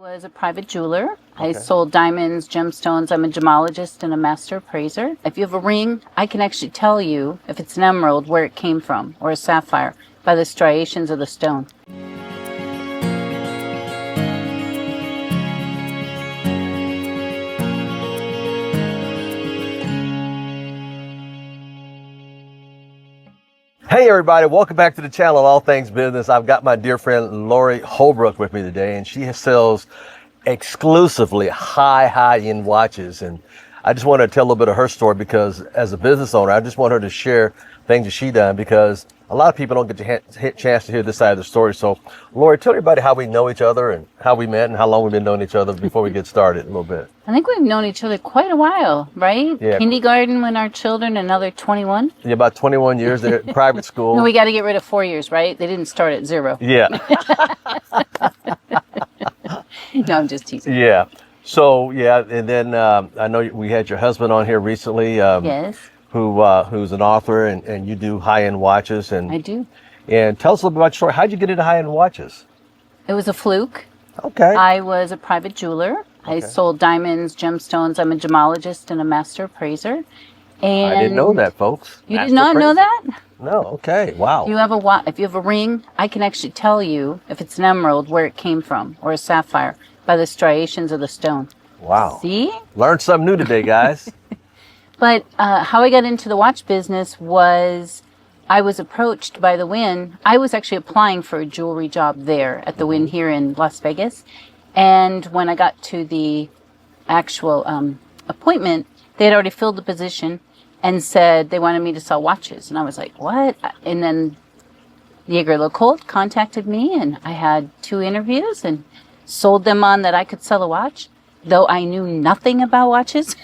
Was a private jeweler. I sold diamonds, gemstones. I'm a gemologist and a master appraiser. If you have a ring, I can actually tell you if it's an emerald, where it came from, or a sapphire, by the striations of the stone. Hey everybody, welcome back to the channel, All Things Business. I've got my dear friend Laurie Holbrook with me today, and she sells exclusively high-end watches. And I just want to tell a little bit of her story because as a business owner, I just want her to share things that she done because a lot of people don't get a chance to hear this side of the story. So Laurie, tell everybody how we know each other and how we met and how long we've been knowing each other before we get started a little bit. I think we've known each other quite a while, right? Yeah. Kindergarten when our children, another 21. Yeah, about 21 years there at private school. No, we got to get rid of 4 years, right? They didn't start at 0. Yeah. No, I'm just teasing. Yeah. So, yeah, and then I know we had your husband on here recently. Yes. Who's an author, and you do high-end watches. And I do. And tell us a little bit about your story. How'd you get into high-end watches? It was a fluke. Okay. I was a private jeweler. I sold diamonds, gemstones. I'm a gemologist and a master appraiser. And I didn't know that, folks. You did not know that? No. Okay. Wow. If you have a ring, I can actually tell you if it's an emerald, where it came from, or a sapphire, by the striations of the stone. Wow. See? Learned something new today, guys. But how I got into the watch business was I was approached by the Wynn. I was actually applying for a jewelry job there at the Wynn here in Las Vegas. And when I got to the actual appointment, they had already filled the position and said they wanted me to sell watches. And I was like, what? And then Yeager LeCoultre contacted me, and I had 2 interviews and sold them on that I could sell a watch, though I knew nothing about watches.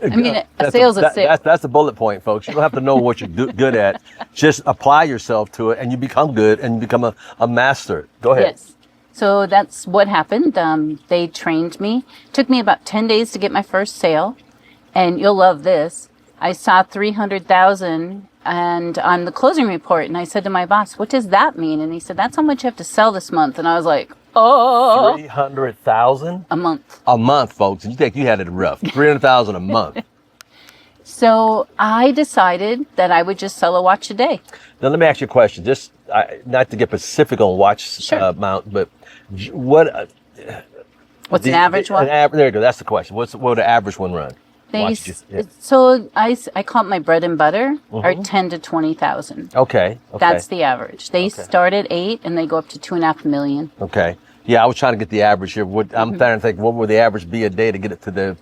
I mean, a sale's a sale. That's the bullet point, folks. You don't have to know what you're good at. Just apply yourself to it, and you become good, and you become a master. Go ahead. Yes. So that's what happened. They trained me. Took me about 10 days to get my first sale. And you'll love this. I saw 300,000 and on the closing report, and I said to my boss, what does that mean? And he said, that's how much you have to sell this month. And I was like, oh. 300,000? A month. A month, folks. And you think you had it rough. 300,000 a month. So I decided that I would just sell a watch a day. Now, let me ask you a question. Just not to get specific on watch amount, but what... What's an average one? There you go. That's the question. What would an average one run? So I call it my bread and butter are 10 to 20,000. Okay. That's the average. They start at 8 and they go up to 2.5 million. Okay. Yeah, I was trying to get the average here. I'm trying to think, what would the average be a day to get it to the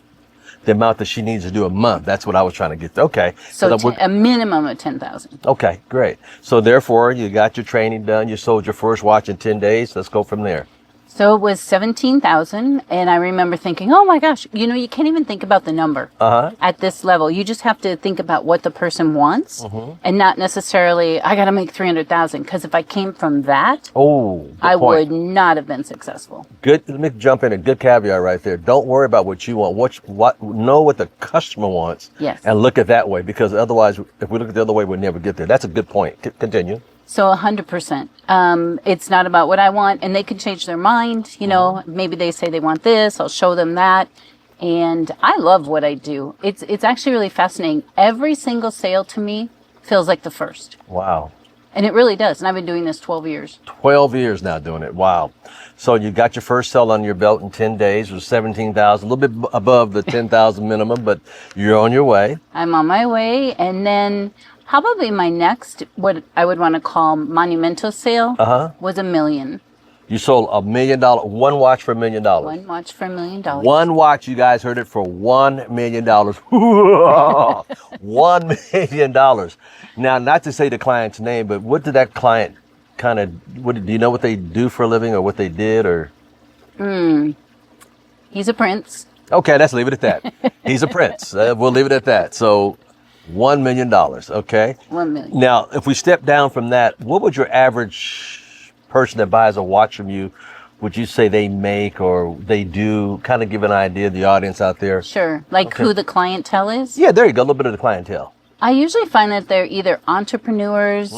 amount that she needs to do a month? That's what I was trying to get to. Okay. So a minimum of 10,000. Okay, great. So therefore, you got your training done. You sold your first watch in 10 days. Let's go from there. So it was 17,000, and I remember thinking, oh my gosh, you can't even think about the number at this level. You just have to think about what the person wants and not necessarily, I got to make 300,000, because if I came from that, I would not have been successful. Good. Let me jump in. A good caveat right there. Don't worry about what you want. Know what the customer wants and look at that way, because otherwise, if we look at the other way, we'll never get there. That's a good point. Continue. So 100%. It's not about what I want, and they can change their mind. Maybe they say they want this. I'll show them that. And I love what I do. It's actually really fascinating. Every single sale to me feels like the first. Wow. And it really does. And I've been doing this 12 years. 12 years now doing it. Wow. So you got your first sale on your belt in 10 days. It was 17,000, a little bit above the 10,000 minimum, but you're on your way. I'm on my way. And then probably my next, what I would want to call monumental sale, was $1 million. You sold $1 million, one watch for $1 million. One watch for $1 million. One watch, you guys heard it, for $1 million. $1 million. Now, not to say the client's name, but what did that client do you know what they do for a living or what they did, or? He's a prince. Okay, let's leave it at that. He's a prince. We'll leave it at that. So $1 million, okay? 1 million. Now, if we step down from that, what would your average person that buys a watch from you, would you say they make or they do? Kind of give an idea of the audience out there. Sure. Like who the clientele is? Yeah, there you go. A little bit of the clientele. I usually find that they're either entrepreneurs.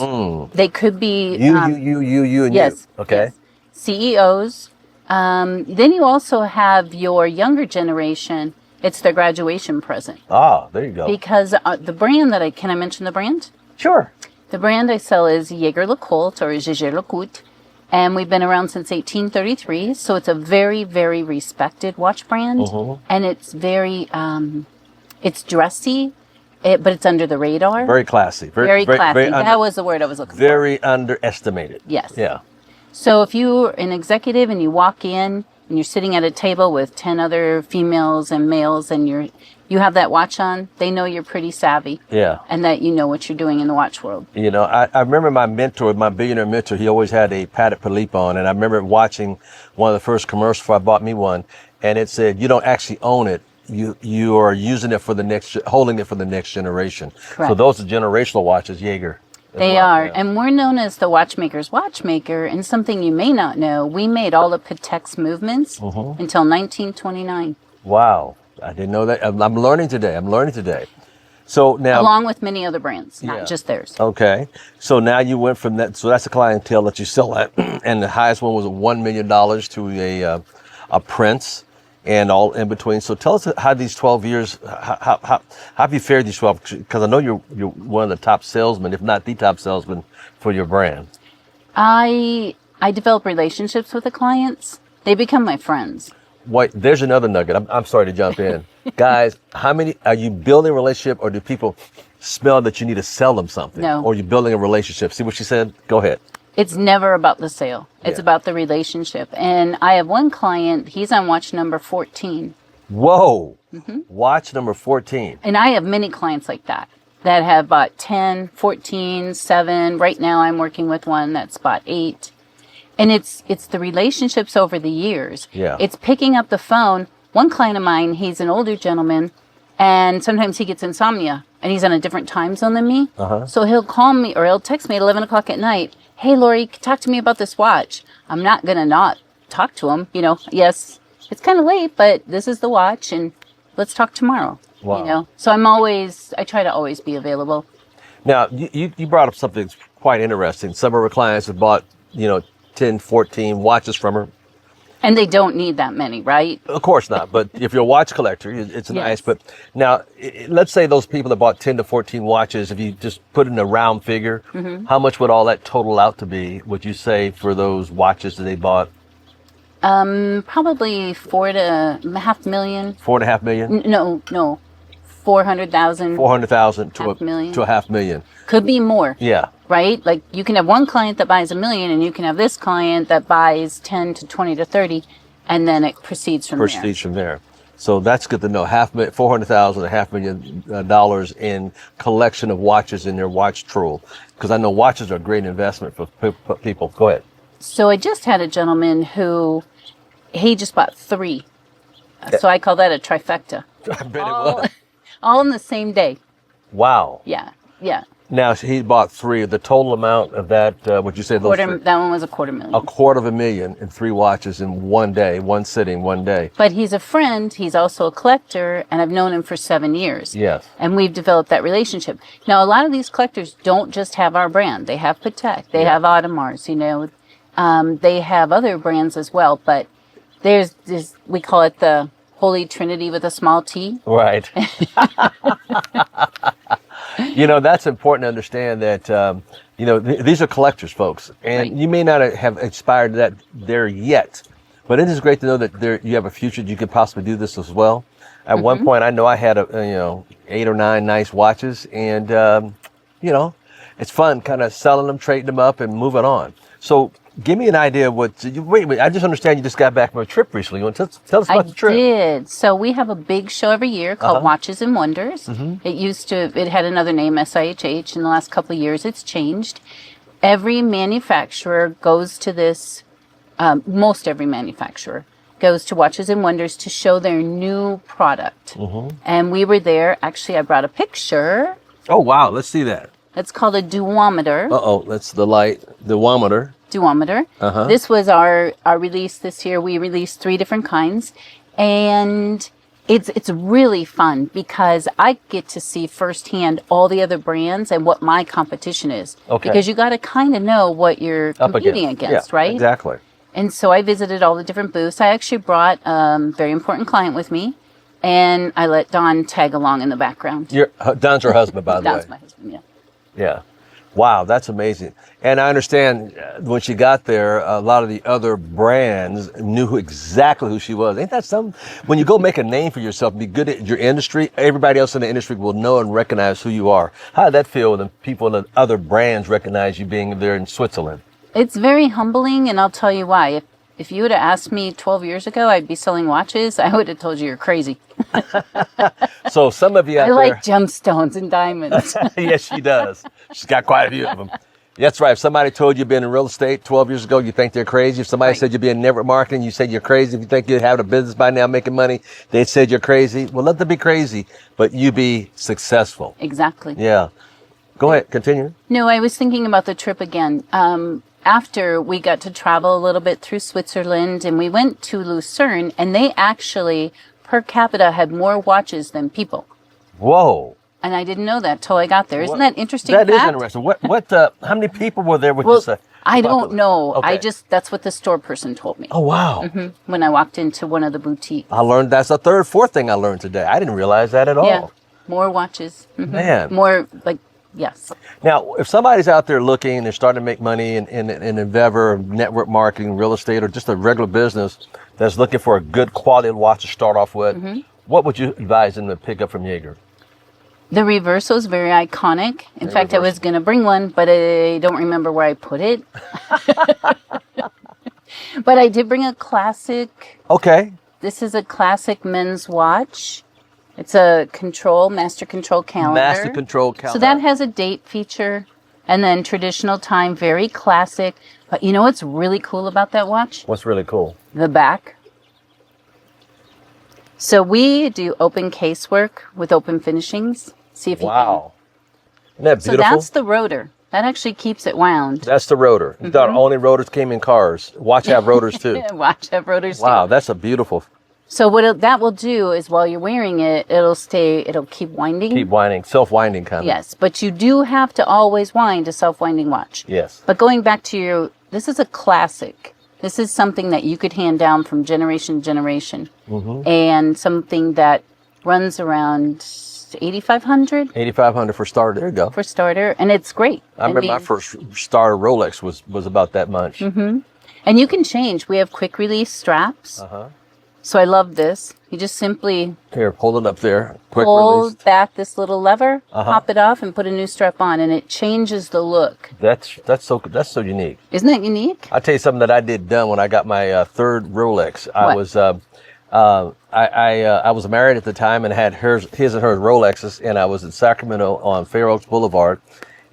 They could be... You, and yes, you. Okay. Yes. CEOs. Then you also have your younger generation. It's their graduation present. Ah, there you go. Because the brand can I mention the brand? Sure. The brand I sell is Jaeger-LeCoultre or Jaeger-LeCoultre, and we've been around since 1833. So it's a very, very respected watch brand, and it's very, it's dressy, but it's under the radar. Very classy. Very classy. That was the word I was looking for. Very underestimated. Yes. Yeah. So if you're an executive and you walk in and you're sitting at a table with 10 other females and males and you have that watch on, they know you're pretty savvy. Yeah. And that you know what you're doing in the watch world. You know, I remember my mentor, my billionaire mentor, he always had a Patek Philippe on. And I remember watching one of the first commercials before I bought me one. And it said, you don't actually own it. You are using it for the next, holding it for the next generation. Correct. So those are generational watches, Jaeger. They are. Yeah. And we're known as the watchmaker's watchmaker. And something you may not know, we made all of Patek's movements until 1929. Wow. I didn't know that. I'm learning today. So now, along with many other brands, not just theirs. Okay. So now you went from that. So that's the clientele that you sell at. And the highest one was $1 million to a Prince and all in between. So tell us how these 12 years, how have you fared these 12? Because I know you're one of the top salesmen, if not the top salesman for your brand. I develop relationships with the clients. They become my friends. Wait, there's another nugget. I'm sorry to jump in. Guys, how many, are you building a relationship or do people smell that you need to sell them something? No. Or are you building a relationship? See what she said? Go ahead. It's never about the sale. It's about the relationship. And I have one client, he's on watch number 14. Whoa. Watch number 14. And I have many clients like that have bought 10, 14, 7. Right now I'm working with one that's bought 8. And it's the relationships over the years. Yeah. It's picking up the phone. One client of mine, he's an older gentleman, and sometimes he gets insomnia, and he's on a different time zone than me. So he'll call me or he'll text me at 11 o'clock at night. Hey, Laurie, talk to me about this watch. I'm not going to not talk to him. You know, yes, it's kind of late, but this is the watch, and let's talk tomorrow. Wow. You know, so I try to always be available. Now, you brought up something that's quite interesting. Some of our clients have bought, 10, 14 watches from her. And they don't need that many, right? Of course not. But if you're a watch collector, it's nice. But now, let's say those people that bought 10 to 14 watches, if you just put in a round figure, how much would all that total out to be, would you say, for those watches that they bought? Probably $4.5 million. $4.5 million? No. 400,000. 400,000 to $500,000. to $500,000. Could be more. Yeah. Right? Like you can have one client that buys $1 million, and you can have this client that buys 10 to 20 to 30, and then it proceeds from there. So that's good to know. $400,000 to $500,000 in collection of watches in their watch troll. Because I know watches are a great investment for people. Go ahead. So I just had a gentleman who he just bought 3. So I call that a trifecta. I bet it was. All in the same day. Wow. Yeah. Now he bought 3. The total amount of that, would you say? That one was $250,000. $250,000 in 3 watches in one day, one sitting, one day. But he's a friend. He's also a collector, and I've known him for 7 years. Yes. And we've developed that relationship. Now, a lot of these collectors don't just have our brand. They have Patek. They have Audemars. They have other brands as well. But there's this, we call it the Holy Trinity with a small t. Right. That's important to understand that, these are collectors, folks. And you may not have inspired that there yet. But it is great to know that you have a future. You could possibly do this as well. At one point, I know I had 8 or 9 nice watches. And, it's fun kind of selling them, trading them up, and moving on. So give me an idea of wait, I just understand you just got back from a trip recently. You want to tell us about the trip? I did. So we have a big show every year called Watches and Wonders. It had another name, SIHH. In the last couple of years, it's changed. Every manufacturer goes to this, most every manufacturer goes to Watches and Wonders to show their new product. And we were there. Actually, I brought a picture. Oh, wow. Let's see that. It's called a duometer. That's the light, duometer. This was our release this year. We released 3 different kinds, and it's really fun because I get to see firsthand all the other brands and what my competition is. Okay. Because you got to kind of know what you're competing against, right? Exactly. And so I visited all the different booths. I actually brought a very important client with me, and I let Don tag along in the background. Don's her husband, by the way. Don's my husband, yeah. Yeah. Wow, that's amazing. And I understand when she got there, a lot of the other brands knew exactly who she was. Ain't that something? When you go make a name for yourself and be good at your industry, everybody else in the industry will know and recognize who you are. How did that feel when people in the other brands recognize you being there in Switzerland? It's very humbling, and I'll tell you why. If you would have asked me 12 years ago I'd be selling watches, I would have told you you're crazy. So some of you out I like gemstones and diamonds. Yes, she does. She's got quite a few of them. That's right. If somebody told you you've been in real estate 12 years ago, you think they're crazy. If somebody said you'd be in network marketing, you said you're crazy. If you think you'd have a business by now making money, they said you're crazy. Well, let them be crazy, but you be successful. Exactly. Yeah. Go ahead. Continue. No, I was thinking about the trip again. After we got to travel a little bit through Switzerland, and we went to Lucerne, and they actually, per capita, had more watches than people. Whoa. And I didn't know that till I got there. Isn't that interesting? That is interesting. How many people were there with this? I don't know. Okay. That's what the store person told me. Oh, wow. When I walked into one of the boutiques. I learned that's the fourth thing I learned today. I didn't realize that at all. Yeah. More watches. Man. More, yes. Now, if somebody's out there looking, they're starting to make money in endeavor, network marketing, real estate, or just a regular business that's looking for a good quality watch to start off with, what would you advise them to pick up from Jaeger? The Reverso is very iconic. In fact, I was going to bring one, but I don't remember where I put it. But I did bring a classic. Okay. This is a classic men's watch. It's a master control calendar. Master control calendar. So that has a date feature, and then traditional time, very classic. But you know what's really cool about that watch? What's really cool? The back. So we do open casework with open finishings. See if you can. Wow. Isn't that beautiful? So that's the rotor. That actually keeps it wound. That's the rotor. You thought only rotors came in cars. Watch have rotors too. Watch have rotors too. Wow, that's a beautiful. So what that will do is while you're wearing it, it'll keep winding. Keep winding, self-winding kind of. Yes, but you do have to always wind a self-winding watch. Yes. But going back to this is a classic. This is something that you could hand down from generation to generation. And something that runs around $8,500. $8,500 for starter. There you go. For starter, and it's great. I remember my first starter Rolex was about that much. And you can change. We have quick release straps. So I love this. You just simply hold it up there. Quick pull release. back this little lever, pop it off, and put a new strap on, and it changes the look. That's so unique. Isn't that unique? I'll tell you something that I did done when I got my third Rolex. I was I was married at the time and had his and her Rolexes, and I was in Sacramento on Fair Oaks Boulevard,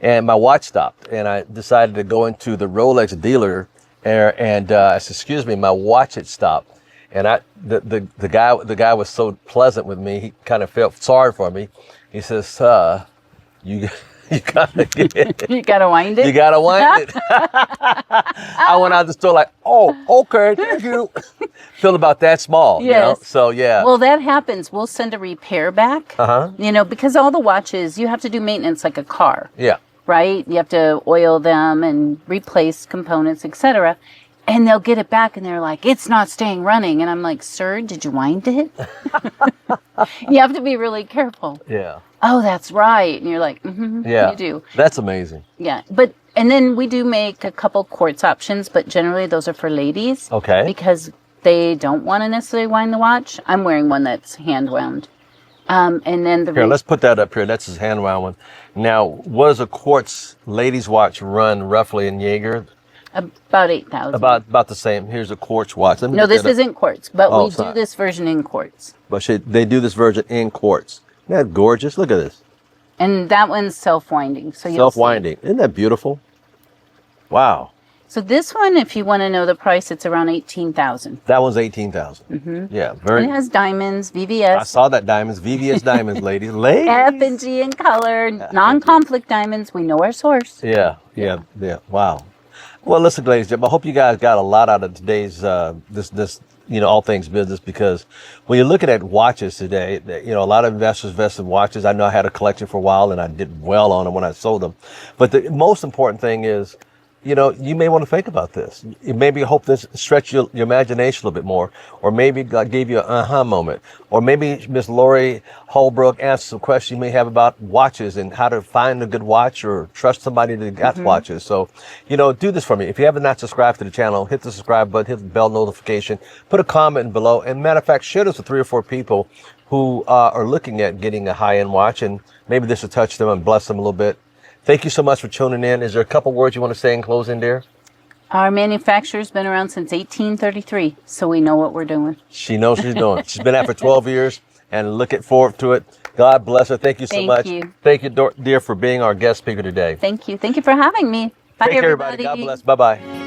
and my watch stopped, and I decided to go into the Rolex dealer, and I said, "Excuse me, my watch had stopped." And the guy was so pleasant with me. He kind of felt sorry for me. He says, "Sir, you gotta get it. You gotta wind it. You gotta wind it." I went out the store like, "Oh, okay, thank you." Feel about that small. Yes. You know? So yeah. Well, that happens. We'll send a repair back. Because all the watches you have to do maintenance like a car. Yeah. Right. You have to oil them and replace components, etc. And they'll get it back and they're like, "It's not staying running." And I'm like, "Sir, did you wind it?" You have to be really careful. Yeah. Oh, that's right. And you're like, yeah, you do. That's amazing. Yeah. And then we do make a couple quartz options, but generally those are for ladies. Okay. Because they don't want to necessarily wind the watch. I'm wearing one that's hand wound. And then Here, let's put that up here. That's his hand wound one. Now, what does a quartz ladies watch run roughly in Jaeger? About 8,000. About the same. Here's a quartz watch. No, this isn't quartz, but we do this version in quartz. But they do this version in quartz. Isn't that gorgeous? Look at this. And that one's self-winding. So self-winding. Isn't that beautiful? Wow. So this one, if you want to know the price, it's around 18,000. That one's 18,000. Yeah, very. It has diamonds, VVS. I saw that diamonds, VVS diamonds, ladies. F and G in color, non-conflict diamonds. We know our source. Yeah. Wow. Well, listen, ladies and gentlemen, I hope you guys got a lot out of today's this all things business, because when you're looking at watches today, a lot of investors invest in watches. I know I had a collection for a while and I did well on them when I sold them. But the most important thing is you may want to think about this. Maybe hope this stretch your imagination a little bit more, or maybe God gave you an aha moment, or maybe Miss Laurie Holbrook answered some questions you may have about watches and how to find a good watch or trust somebody that got watches. So, do this for me. If you have not subscribed to the channel, hit the subscribe button, hit the bell notification, put a comment below, and matter of fact, share this with 3 or 4 people who are looking at getting a high-end watch, and maybe this will touch them and bless them a little bit. Thank you so much for tuning in. Is there a couple words you want to say in closing, dear? Our manufacturer's been around since 1833, so we know what we're doing. She knows what she's doing. She's been at it for 12 years and looking forward to it. God bless her. Thank you so much. Thank you, dear, for being our guest speaker today. Thank you. Thank you for having me. Bye, Take care, everybody. God bless. Bye-bye.